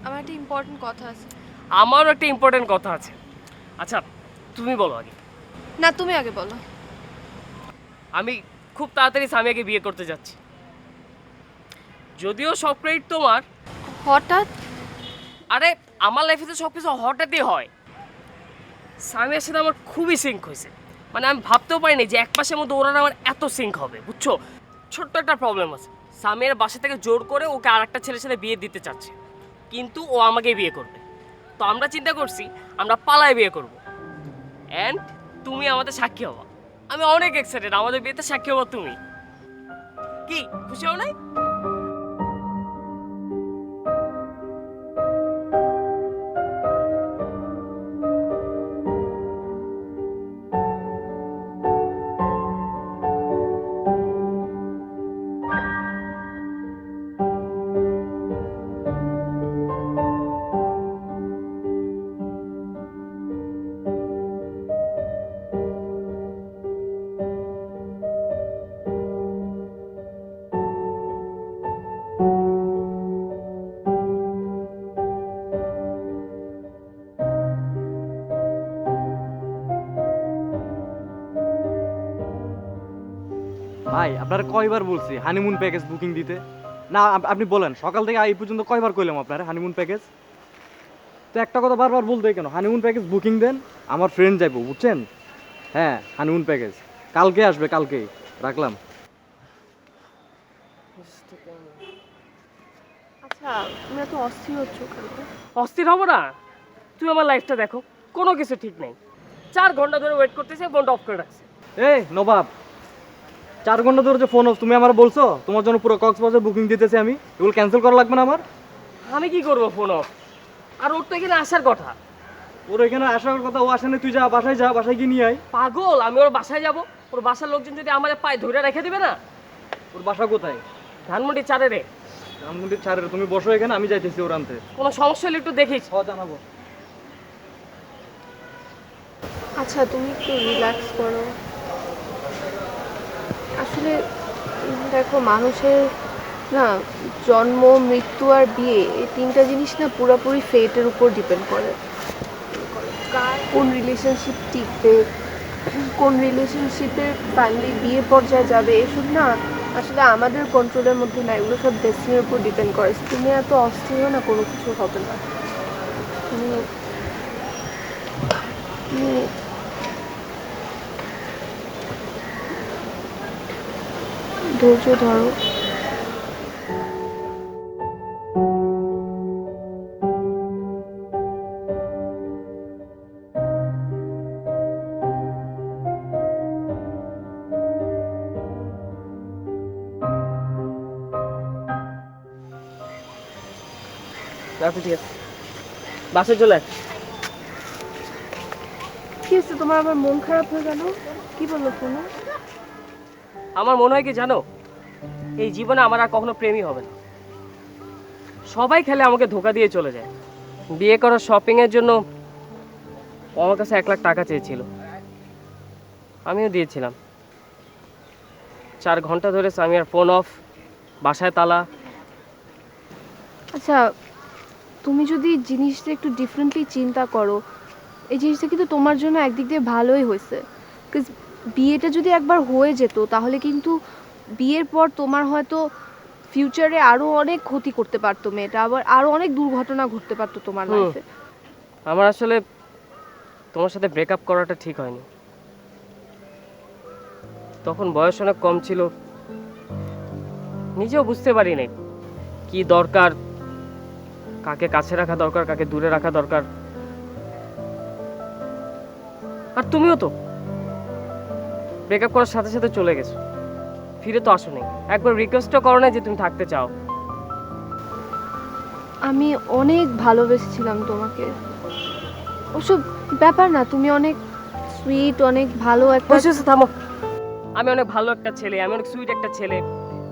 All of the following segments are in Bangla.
আমার একটা ইম্পর্টেন্ট কথা আছে। আমারও একটা ইম্পর্টেন্ট কথা আছে। আচ্ছা তুমি বলো আগে। না, তুমি আগে বলো। আমি খুব তাড়াতাড়ি সামিয়াকে বিয়ে করতে যাচ্ছি, যদিও সব ক্রেডিট তোমার। হঠাৎ? আরে আমার লাইফে তো সব কিছু হঠাৎই হয়। সামিয়ার সাথে আমার খুবই সিঙ্ক হয়েছে, মানে আমি ভাবতেও পারিনি যে এক মাসের মধ্যে ওরা আমার এত সিঙ্ক হবে, বুঝছো। ছোট্ট একটা প্রবলেম আছে, সামিয়ার বাসা থেকে জোর করে ওকে আর একটা ছেলের সাথে বিয়ে দিতে চাচ্ছে, কিন্তু ও আমাকে বিয়ে করবে। তো আমরা চিন্তা করছি আমরা পালায় বিয়ে করব, অ্যান্ড তুমি আমাদের সাক্ষী হবা। আমি অনেক এক্সাইটেড, আমাদের বিয়েতে সাক্ষী হবা তুমি। কি খুশি হও নাই? ভাই আপনারা কয়বার বলছি হানিমুন প্যাকেজ বুকিং দিতে? না আপনি বলেন, সকাল থেকে এই পর্যন্ত কয়বার কইলাম আপনারা হানিমুন প্যাকেজ? তো একটা কথা বারবার বলতে কেন? হানিমুন প্যাকেজ বুকিং দেন, আমার ফ্রেন্ড যাইবো, বুঝছেন? হ্যাঁ, হানিমুন প্যাকেজ কালকে আসবে, কালকেই রাখলাম। আচ্ছা, তুমি এত অস্থির হচ্ছ কেন? অস্থির হবো না? তুই আমার লাইফটা দেখো, কোনো কিছু ঠিক নেই। 4 ঘন্টা ধরে ওয়েট করতেছে, ফোনটা অফ করে রাখছে। এই নবাব, 4 ঘন্টা ধরে যে ফোন অফ, তুমি আমার বলছো তোমার জন্য পুরো কক্সবাজার বুকিং দিতেছি আমি, এগুলো ক্যান্সেল করা লাগবে না আমার? আমি কি করবো ফোন অফ? আর ওর তো এখানে আসার কথা। ওর এখানে আসার কথা, ও আসেনি, তুই যা বাসায় যা, বাসায় গিয়ে নিয়ে আয়। পাগল, আমি ওর বাসায় যাব? ওর বাসার লোকজন যদি আমার পায়ে ধরে রেখে দিবে না। ওর বাসা কোথায়? ধানমন্ডি 4 রে। ধানমন্ডির ছাড়ে, তুমি বসো এখানে, আমি যাইতেছি ওর আনতে। কোনো সমস্যা হলে একটু দেখিস। জানাবো। আচ্ছা, তুমি একটু রিল্যাক্স করো। আসলে দেখো, মানুষের না জন্ম, মৃত্যু আর বিয়ে, এই তিনটা জিনিস না পুরোপুরি ফেটের উপর ডিপেন্ড করে। কার কোন রিলেশনশিপ টিকবে, কোন রিলেশনশিপের ফাইনালি বিয়ে পর্যায়ে যাবে, এসব না আসলে আমাদের কন্ট্রোলের মধ্যে না, এগুলো সব ডেস্টিনির উপর ডিপেন্ড করে। তুমি এত অস্থির হও না, কোনো কিছু হবে না। তুমি তুমি ধৈর্য ধরো। আচ্ছা ঠিক আছে, বাসায় চলে আয়। কি হচ্ছে তোমার, আবার মন খারাপ হয়ে গেল? কি বললো ফোনে? আমার মনে হয় কি জানো, এই জীবনে আমার আর কখনো প্রেমই হবে না। সবাই খেলে আমাকে ধোকা দিয়ে চলে যায়। বিয়ে করার শপিং এর জন্য ও আমার কাছে 1 লাখ টাকা চেয়েছিল, আমিও দিয়েছিলাম। 4 ঘন্টা ধরে সামিয়ার ফোন অফ, বাসায় তালা। আচ্ছা, তুমি যদি জিনিসটা একটু ডিফারেন্টলি চিন্তা করো, এই জিনিসটা কিন্তু তোমার জন্য একদিক দিয়ে ভালোই হয়েছে। বিকজ বিয়েটা যদি একবার হয়ে যেত, তাহলে কিন্তু বিয়ের পর তোমার হয়তো ফিউচারে আরও অনেক ক্ষতি করতে পারতো মেয়েটা, আবার আরও অনেক দুর্ঘটনা ঘটতে পারতো তোমার লাইফে। আমার আসলে তোমার সাথে ব্রেকআপ করাটা ঠিক হয়নি। তখন বয়স অনেক কম ছিল, নিজেও বুঝতে পারি নাই কি দরকার, কাকে কাছে রাখা দরকার, কাকে দূরে রাখা দরকার। আর তুমিও তো ব্রেকআপ করার সাথে সাথে চলে গেছো, ফিরে তো আসো নাই, একবার রিকোয়েস্টও করো না যে তুমি থাকতে চাও। আমি অনেক ভালোবেসেছিলাম তোমাকে, ওসব ব্যাপার না। তুমি অনেক সুইট, অনেক ভালো একটা। থামো। আমি অনেক ভালো একটা ছেলে, আমি অনেক সুইট একটা ছেলে,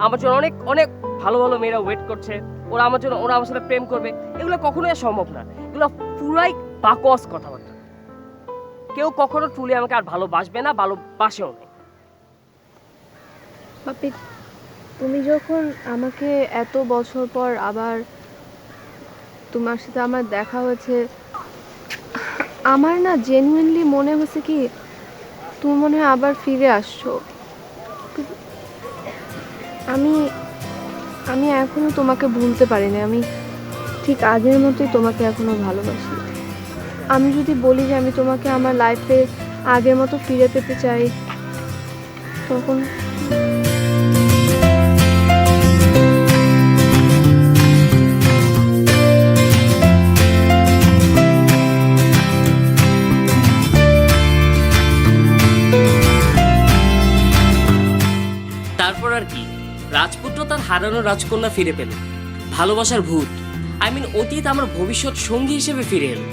আমার জন্য অনেক অনেক ভালো ভালো মেয়েরা ওয়েট করছে, ওরা আমার জন্য, ওরা আমার সাথে প্রেম করবে, এগুলো কখনোই সম্ভব না। এগুলো পুরাই বাকওয়াস কথাবার্তা। কেউ কখনো ট্রুলি আমাকে আর ভালোবাসবে না, ভালোবাসেও না। বাপি, তুমি যখন আমাকে এত বছর পর আবার তোমার সাথে আমার দেখা হয়েছে, আমার না জেনুইনলি মনে হচ্ছে কি তুমি মনে হয় আবার ফিরে আসছো। আমি আমি এখনো তোমাকে ভুলতে পারিনি। আমি ঠিক আগের মতোই তোমাকে এখনো ভালোবাসি। আমি যদি বলি যে আমি তোমাকে আমার লাইফে আগের মতো ফিরে পেতে চাই, তখন তারপর আর কি, রাজপুত্র তার হারানো রাজকন্যা ফিরে পেল। ভালোবাসার ভূত, আই মিন অতীত আমার ভবিষ্যৎ সঙ্গী হিসেবে ফিরে এলো।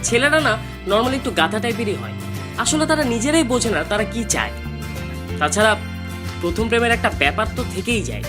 ছেলেরা না নর্মালি একটু গাধা টাইপেরই হয়, আসলে তারা নিজেরাই বোঝে না তারা কি চায়। তাছাড়া প্রথম প্রেমের একটা ব্যাপার তো থেকেই যায়।